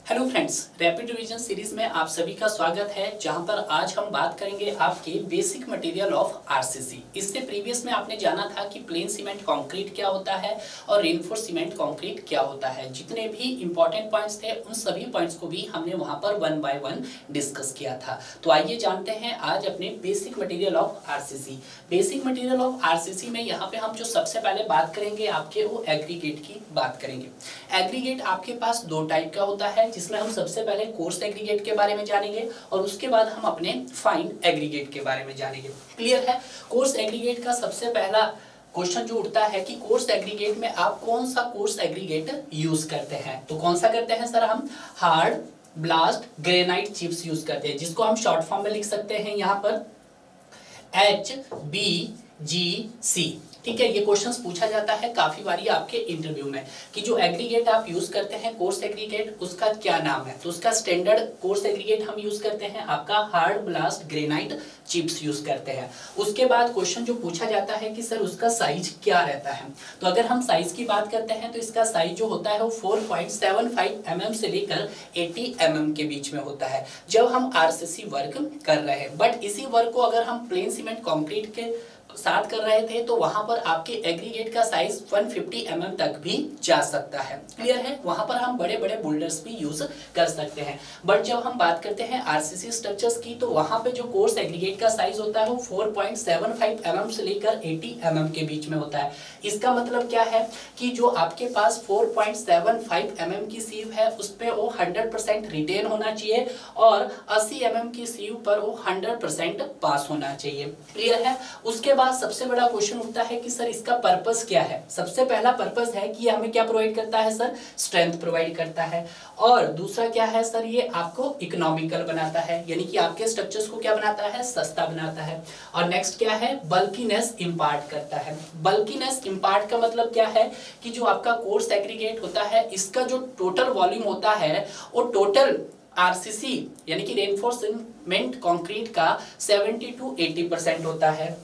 Hello friends, rapid revision series में आप सभी का स्वागत है, जहां पर आज हम बात करेंगे आपके बेसिक मटेरियल ऑफ आरसीसी। इससे प्रीवियस में आपने जाना था कि प्लेन सीमेंट कंक्रीट क्या होता है और रेनफोर्स सीमेंट कंक्रीट क्या होता है। जितने भी इंपॉर्टेंट पॉइंट्स थे उन सभी पॉइंट्स को भी हमने वहां पर वन बाय वन डिस्कस किया था। तो आइए जानते हैं आज अपने basic material of RCC. Basic material of RCC में यहाँ पे हम जो सबसे पहले बात करेंगे आपके वो एग्रीगेट की बात करेंगे। एग्रीगेट आपके पास दो टाइप का होता है, जिसमें हम सबसे पहले कोर्स एग्रीगेट के बारे में जानेंगे और उसके बाद हम अपने फाइन एग्रीगेट के बारे में जानेंगे। क्लियर है? कोर्स एग्रीगेट का सबसे पहला क्वेश्चन जो उठता है कि कोर्स एग्रीगेट में आप कौन सा कोर्स एग्रीगेट यूज करते हैं। तो कौन सा करते हैं सर? हम hard blast granite chips use करते हैं, जिसको हम शॉर्ट फॉर्म में लिख सकते हैं यहाँ पर HBGC। ठीक है, ये क्वेश्चंस पूछा जाता है काफी बारी आपके इंटरव्यू में कि जो एग्रीगेट आप यूज करते हैं कोर्स एग्रीगेट, उसका क्या नाम है। तो उसका स्टैंडर्ड कोर्स एग्रीगेट हम यूज करते हैं आपका hard blast granite chips use करते हैं। उसके बाद क्वेश्चन जो पूछा जाता है कि सर उसका साइज क्या रहता है। तो अगर हम साइज की बात करते हैं तो इसका साइज जो होता है वो 4.75 mm से लेकर 80 mm के बीच में होता है जब हम आरसीसी वर्क कर रहे हैं। बट इसी वर्क को अगर हम प्लेन सीमेंट कंक्रीट के साथ कर रहे थे तो वहां पर आपके एग्रीगेट का साइज 150 mm तक भी जा सकता है। क्लियर है? वहां पर हम बड़े बड़े बोल्डर्स भी यूज कर सकते हैं। बट जब हम बात करते हैं आरसीसी स्ट्रक्चर्स की तो वहां पे जो कोर्स एग्रीगेट का साइज होता है वो 4.75 mm से लेकर 80 mm के बीच में होता है। इसका मतलब क्या है कि जो आपके पास 4.75 mm की सीव है उस पे वो 100% रिटेन होना चाहिए और 80 mm की सीव पर वो 100% पास होना चाहिए। क्लियर है? उसके बाद सबसे बड़ा क्वेश्चन उठता है कि सर इसका पर्पस क्या है। सबसे पहला पर्पस है कि ये हमें क्या प्रोवाइड करता है सर? स्ट्रेंथ प्रोवाइड करता है। और दूसरा क्या है सर? ये आपको इकोनॉमिकल बनाता है, यानी कि आपके स्ट्रक्चर्स को क्या बनाता है? सस्ता बनाता है। और नेक्स्ट क्या है? बल्कीनेस इंपार्ट करता है। बल्कीनेस इंपार्ट का मतलब क्या है कि जो आपका कोर्स एग्रीगेट होता है इसका जो टोटल वॉल्यूम होता है वो टोटल आरसीसी यानी कि रेनफोर्समेंट कंक्रीट का 70 to 80% होता है।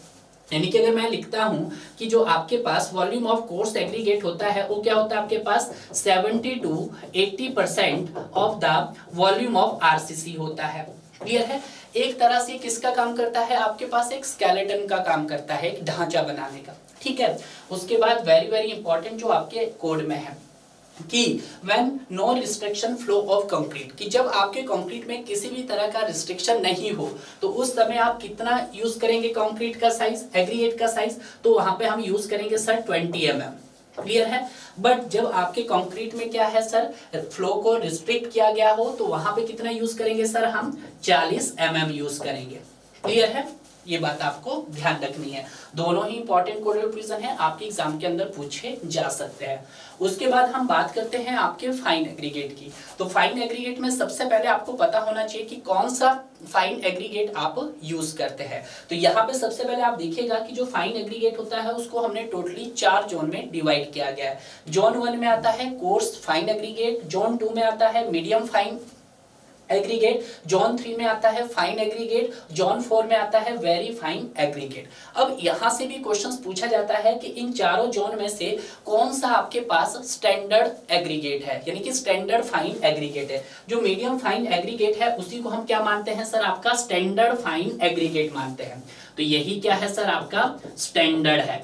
यानी कि अगर मैं लिखता हूं कि जो आपके पास वॉल्यूम ऑफ कोर्स एग्रीगेट होता है वो क्या होता है आपके पास 70 to 80% of the volume of RCC होता है। क्लियर है? एक तरह से किसका काम करता है? आपके पास एक स्केलेटन का काम करता है, एक ढांचा बनाने का। ठीक है, उसके बाद वेरी वेरी इंपॉर्टेंट जो आपके कोड में है कि when no restriction flow of concrete, कि जब आपके कंक्रीट में किसी भी तरह का रिस्ट्रिक्शन नहीं हो तो उस समय आप कितना यूज करेंगे कंक्रीट का साइज, एग्रीगेट का साइज? तो वहां पे हम यूज करेंगे सर 20 mm। क्लियर है? बट जब आपके कंक्रीट में क्या है सर? फ्लो को रिस्ट्रिक्ट किया गया हो तो वहां पे कितना यूज करेंगे सर? हम 40 mm यूज करेंगे। क्लियर है? ये बात आपको ध्यान रखनी है। दोनों ही इंपॉर्टेंट कोड रिवीजन है, आपके एग्जाम के अंदर पूछे जा सकते हैं। उसके बाद हम बात करते हैं आपके फाइन एग्रीगेट की। तो फाइन एग्रीगेट में सबसे पहले आपको पता होना चाहिए कि कौन सा फाइन एग्रीगेट आप यूज करते हैं। तो यहाँ पे सबसे पहले आप देखिएगा कि जो फाइन एग्रीगेट होता है उसको हमने टोटली 4 जोन में डिवाइड किया गया है। जोन 1 में आता है कोर्स फाइन एग्रीगेट, जोन 2 में आता है मीडियम फाइन एग्रीगेट, जोन 3 में आता है फाइन एग्रीगेट, जोन 4 में आता है वेरी फाइन एग्रीगेट। अब यहां से भी क्वेश्चंस पूछा जाता है कि इन चारों जोन में से कौन सा आपके पास स्टैंडर्ड एग्रीगेट है, यानी कि स्टैंडर्ड फाइन एग्रीगेट है। जो मीडियम फाइन एग्रीगेट है उसी को हम क्या मानते हैं सर? आपका स्टैंडर्ड फाइन एग्रीगेट मानते हैं। तो यही क्या है सर? आपका स्टैंडर्ड है।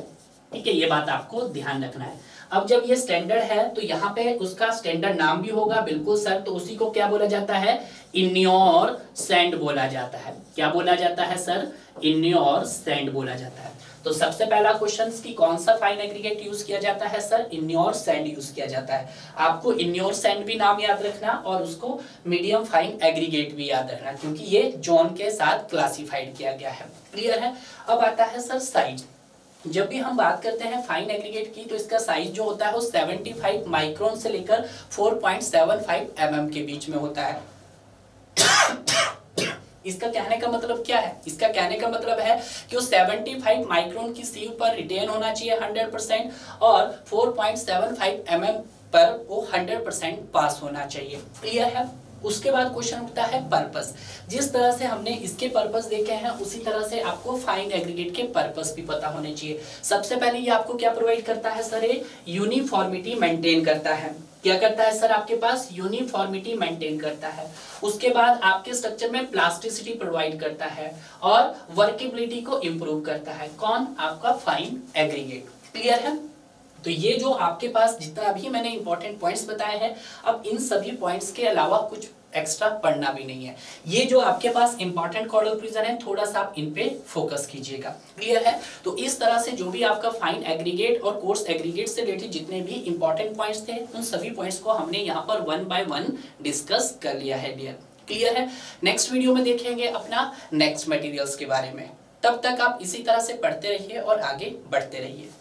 ठीक है, ये बात आपको ध्यान रखना है। अब जब ये स्टैंडर्ड है तो यहाँ पे उसका स्टैंडर्ड नाम भी होगा, बिल्कुल सर। तो उसी को क्या बोला जाता है? इन्योर सैंड बोला जाता है। क्या बोला जाता है सर? इन्योर सैंड बोला जाता है। तो सबसे पहला क्वेश्चन कि कौन सा फाइन एग्रीगेट यूज किया जाता है सर? इन्योर सैंड यूज किया जाता है। आपको इन्योर सैंड भी नाम याद रखना और उसको मीडियम फाइन एग्रीगेट भी याद रखना, क्योंकि ये जोन के साथ क्लासिफाइड किया गया है। क्लियर है? अब आता है सर साइज। जब भी हम बात करते हैं फाइन एग्रीगेट की तो इसका साइज जो होता है वो 75 माइक्रोन से लेकर 4.75 mm के बीच में होता है। इसका कहने का मतलब क्या है? इसका कहने का मतलब है कि वो 75 माइक्रोन की सीव पर रिटेन होना चाहिए 100% और 4.75 mm पर वो 100% पास होना चाहिए। क्लियर है? उसके बाद क्वेश्चन उठता है पर्पस। जिस तरह से हमने इसके पर्पस देखे हैं उसी तरह से आपको फाइन एग्रीगेट के पर्पस भी पता होने चाहिए। सबसे पहले ये आपको क्या प्रोवाइड करता है सर? ये यूनिफॉर्मिटी मेंटेन करता है। क्या करता है सर? आपके पास यूनिफॉर्मिटी मेंटेन करता है, उसके बाद आपके स्ट्रक्चर में प्लास्टिसिटी प्रोवाइड करता है और वर्केबिलिटी को इंप्रूव करता है। कौन? आपका फाइन एग्रीगेट। क्लियर है? तो ये जो आपके पास जितना भी मैंने इंपॉर्टेंट पॉइंट्स बताए हैं, अब इन सभी पॉइंट्स के अलावा कुछ एक्स्ट्रा पढ़ना भी नहीं है। ये जो आपके पास इंपॉर्टेंट कॉर्डल प्रिजन है, थोड़ा सा आप इन पे फोकस कीजिएगा। क्लियर है? तो इस तरह से जो भी आपका फाइन एग्रीगेट और कोर्स एग्रीगेट से रिलेटेड जितने भी इंपॉर्टेंट पॉइंट्स थे, उन सभी पॉइंट्स को हमने यहाँ पर 1 बाय 1 डिस्कस कर लिया है डियर। क्लियर है? नेक्स्ट वीडियो में देखेंगे अपना नेक्स्ट मटेरियल्स के बारे में। तब तक आप इसी तरह से पढ़ते रहिए और आगे बढ़ते रहिए।